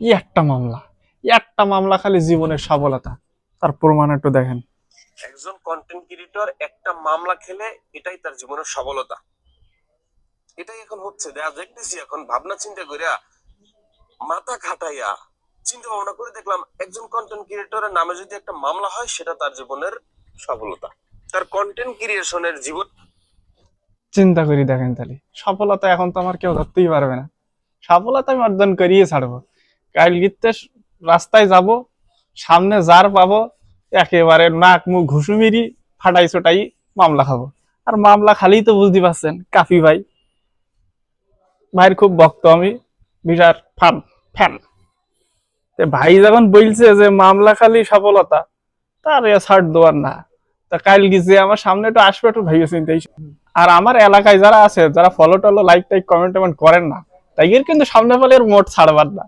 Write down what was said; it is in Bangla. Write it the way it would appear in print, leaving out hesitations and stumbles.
একটা মামলা, একটা মামলা খালি জীবনের সফলতা। তার প্রমাণ একটু দেখেন। একজন কন্টেন্ট ক্রিয়েটর একটা মামলা খেলে এটাই তার জীবনের সফলতা। এটাই এখন হচ্ছে, দেখতেছি এখন ভাবনা চিন্তা করিয়া, মাথা খাটাইয়া চিন্তা ভাবনা করে দেখলাম একজন কন্টেন্ট ক্রিয়েটরের নামে যদি একটা মামলা হয় সেটা তার জীবনের সফলতা। তার কন্টেন্ট ক্রিয়েশনের জীবন চিন্তা করি দেখেন, তাহলে সফলতা এখন তো আমার কেউ ধরতেই পারবে না। সফলতা আমি অর্জন করিয়ে ছাড়বো। কাল গিতে রাস্তায় যাব, সামনে যার পাবো একেবারে নাক মুখ ঘুষুমিরি ফাটাই ছোটাই মামলা খাবো। আর মামলা খালি তো বুঝতে পারছেন, কাফি ভাই ভাইয়ের খুব ভক্ত আমি, বিরাট ফান ফ্যান। ভাই যখন বলছে যে মামলা খালি সফলতা, তার ছাড় দেওয়ার না। তা কাল গিয়ে আমার সামনে একটু আসবে, একটু ভাইবে চিন্তা। আর আমার এলাকায় যারা আছে, যারা ফলো টলো লাইক টাইক কমেন্ট টমেন্ট করেন না, তাইয়ের কিন্তু সামনে ফলের মোট ছাড়বার না।